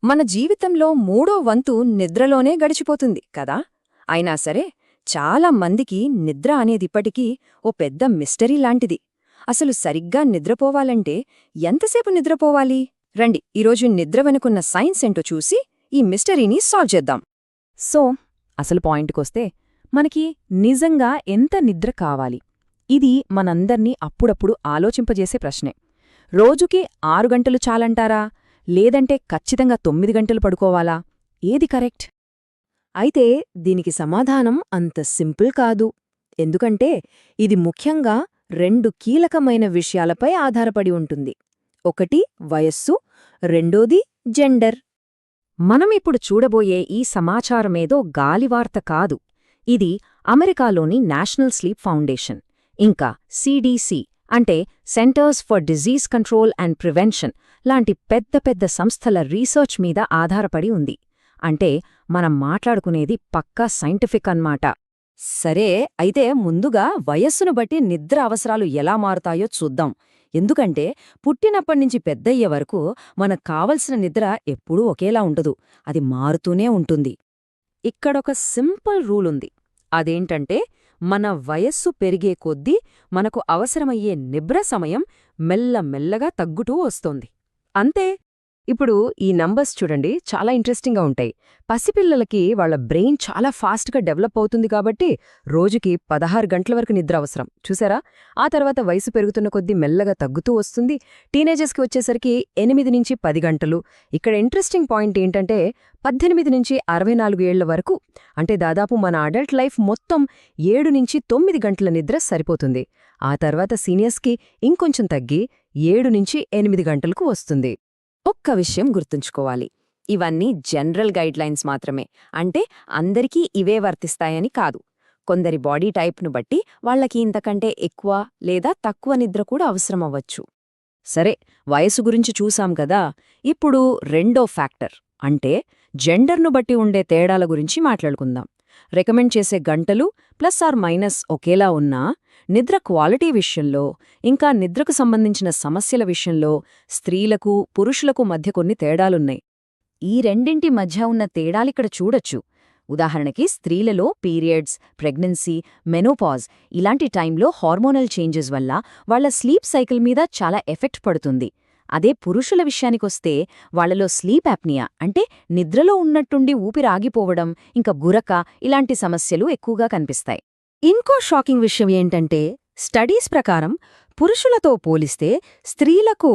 మన జీవితంలో మూడో వంతు నిద్రలోనే గడిచిపోతుంది కదా. అయినా సరే చాలా మందికి నిద్ర అనేదిప్పటికీ ఓ పెద్ద మిస్టరీ లాంటిది. అసలు సరిగ్గా నిద్రపోవాలంటే ఎంతసేపు నిద్రపోవాలి? రండి ఈరోజు నిద్ర వెనుకున్న సైన్స్ ఏంటో చూసి ఈ మిస్టరీని సాల్వ్ చేద్దాం. సో అసలు పాయింట్కొస్తే మనకి నిజంగా ఎంత నిద్ర కావాలి? ఇది మనందర్నీ అప్పుడప్పుడు ఆలోచింపజేసే ప్రశ్నే. రోజుకి 6 గంటలు చాలంటారా, లేదంటే ఖచ్చితంగా 9 గంటలు పడుకోవాలా? ఏది కరెక్ట్? అయితే దీనికి సమాధానం అంత సింపుల్ కాదు. ఎందుకంటే ఇది ముఖ్యంగా 2 కీలకమైన విషయాలపై ఆధారపడి ఉంటుంది. ఒకటి వయస్సు, రెండోది జెండర్. మనమిప్పుడు చూడబోయే ఈ సమాచారమేదో గాలివార్త కాదు. ఇది అమెరికాలోని నేషనల్ స్లీప్ ఫౌండేషన్, ఇంకా సిడిసి అంటే centres for disease control and prevention లాంటి పెద్ద పెద్ద సంస్థల రీసెర్చ్ మీద ఆధారపడి ఉంది. అంటే మనం మాట్లాడుకునేది పక్కా సైంటిఫిక్ అన్నమాట. సరే, అయితే ముందుగా వయస్సును బట్టి నిద్ర అవసరాలు ఎలా మారుతాయో చూద్దాం. ఎందుకంటే పుట్టినప్పటినుంచి పెద్దయ్యే వరకు మనకు కావలసిన నిద్ర ఎప్పుడూ ఒకేలా ఉండదు, అది మారుతూనే ఉంటుంది. ఇక్కడొక సింపుల్ రూల్ ఉంది. అదేంటంటే మన వయస్సు పెరిగే కొద్దీ మనకు అవసరమయ్యే నిద్ర సమయం మెల్లమెల్లగా తగ్గుతూ వస్తోంది. అంతే. ఇప్పుడు ఈ నంబర్స్ చూడండి, చాలా ఇంట్రెస్టింగ్గా ఉంటాయి. పసిపిల్లలకి వాళ్ల బ్రెయిన్ చాలా ఫాస్ట్గా డెవలప్ అవుతుంది కాబట్టి రోజుకి 16 గంటల వరకు నిద్ర అవసరం, చూసారా? ఆ తర్వాత వయసు పెరుగుతున్న కొద్దీ మెల్లగా తగ్గుతూ వస్తుంది. టీనేజర్స్కి వచ్చేసరికి 8 నుంచి 10 గంటలు. ఇక్కడ ఇంట్రెస్టింగ్ పాయింట్ ఏంటంటే 18 నుంచి 64 ఏళ్ల వరకు, అంటే దాదాపు మన అడల్ట్ లైఫ్ మొత్తం 7 నుంచి 9 గంటల నిద్ర సరిపోతుంది. ఆ తర్వాత సీనియర్స్కి ఇంకొంచెం తగ్గి 7 నుంచి 8 గంటలకు వస్తుంది. ఒక్క విషయం గుర్తుంచుకోవాలి, ఇవన్నీ జనరల్ గైడ్లైన్స్ మాత్రమే. అంటే అందరికీ ఇవే వర్తిస్తాయని కాదు. కొందరి బాడీ టైప్ను బట్టి వాళ్లకి ఇంతకంటే ఎక్కువ లేదా తక్కువ నిద్ర కూడా అవసరమవ్వచ్చు. సరే, వయసు గురించి చూసాం కదా. ఇప్పుడు రెండో ఫ్యాక్టర్ అంటే జెండర్ను బట్టి ఉండే తేడాల గురించి మాట్లాడుకుందాం. రికమెండ్ చేసే గంటలు ప్లస్ ఆర్ మైనస్ ఒకేలా ఉన్నా నిద్ర క్వాలిటీ విషయంలో, ఇంకా నిద్రకు సంబంధించిన సమస్యల విషయంలో స్త్రీలకు పురుషులకు మధ్య కొన్ని తేడాలున్నాయి. ఈ రెండింటి మధ్య ఉన్న తేడాలిక్కడ చూడొచ్చు. ఉదాహరణకి స్త్రీలలో పీరియడ్స్, ప్రెగ్నెన్సీ, మెనోపాజ్ ఇలాంటి టైంలో హార్మోనల్ చేంజెస్ వల్ల వాళ్ల స్లీప్ సైకిల్ మీద చాలా ఎఫెక్ట్ పడుతుంది. అదే పురుషుల విషయానికొస్తే వాళ్లలో స్లీప్ యాప్నియా అంటే నిద్రలో ఉన్నట్టుండి ఊపిరాగిపోవడం, ఇంకా గురక ఇలాంటి సమస్యలు ఎక్కువగా కనిపిస్తాయి. ఇంకో షాకింగ్ విషయం ఏంటంటే స్టడీస్ ప్రకారం పురుషులతో పోలిస్తే స్త్రీలకు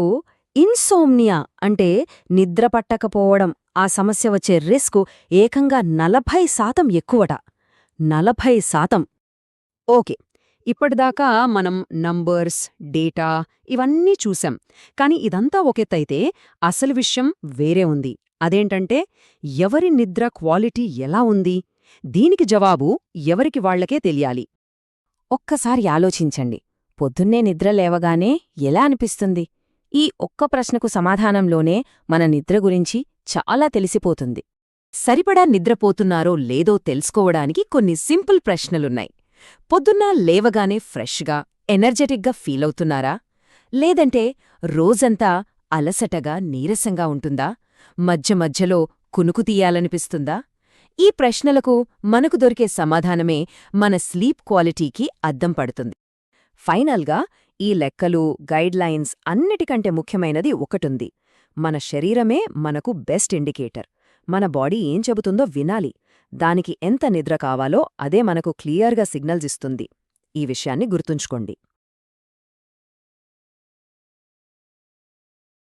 ఇన్సోమ్నియా అంటే నిద్ర పట్టకపోవడం ఆ సమస్య వచ్చే రిస్క్ ఏకంగా 40% ఎక్కువట. 40%. ఓకే, ఇప్పటిదాకా మనం నంబర్స్, డేటా ఇవన్నీ చూసాం. కాని ఇదంతా ఒకెత్తైతే అసలు విషయం వేరే ఉంది. అదేంటంటే ఎవరి నిద్ర క్వాలిటీ ఎలా ఉంది? దీనికి జవాబు ఎవరికి వాళ్లకే తెలియాలి. ఒక్కసారి ఆలోచించండి, పొద్దున్నే నిద్ర లేవగానే ఎలా అనిపిస్తుంది? ఈ ఒక్క ప్రశ్నకు సమాధానంలోనే మన నిద్ర గురించి చాలా తెలిసిపోతుంది. సరిపడా నిద్రపోతున్నారో లేదో తెలుసుకోవడానికి కొన్ని సింపుల్ ప్రశ్నలున్నాయి. పొద్దున్న లేవగానే ఫ్రెష్గా, ఎనర్జెటిక్గా ఫీలవుతున్నారా? లేదంటే రోజంతా అలసటగా, నీరసంగా ఉంటుందా? మధ్య మధ్యలో కునుకు తీయాలనిపిస్తుందా? ఈ ప్రశ్నలకు మనకు దొరికే సమాధానమే మన స్లీప్ క్వాలిటీకి అద్దం పడుతుంది. ఫైనల్గా ఈ లెక్కలు, గైడ్లైన్స్ అన్నిటికంటే ముఖ్యమైనది ఒకటుంది. మన శరీరమే మనకు బెస్ట్ ఇండికేటర్. మన బాడీ ఏం చెబుతుందో వినాలి. దానికి ఎంత నిద్ర కావాలో అదే మనకు క్లియర్గా సిగ్నల్స్ ఇస్తుంది. ఈ విషయాన్ని గుర్తుంచుకోండి.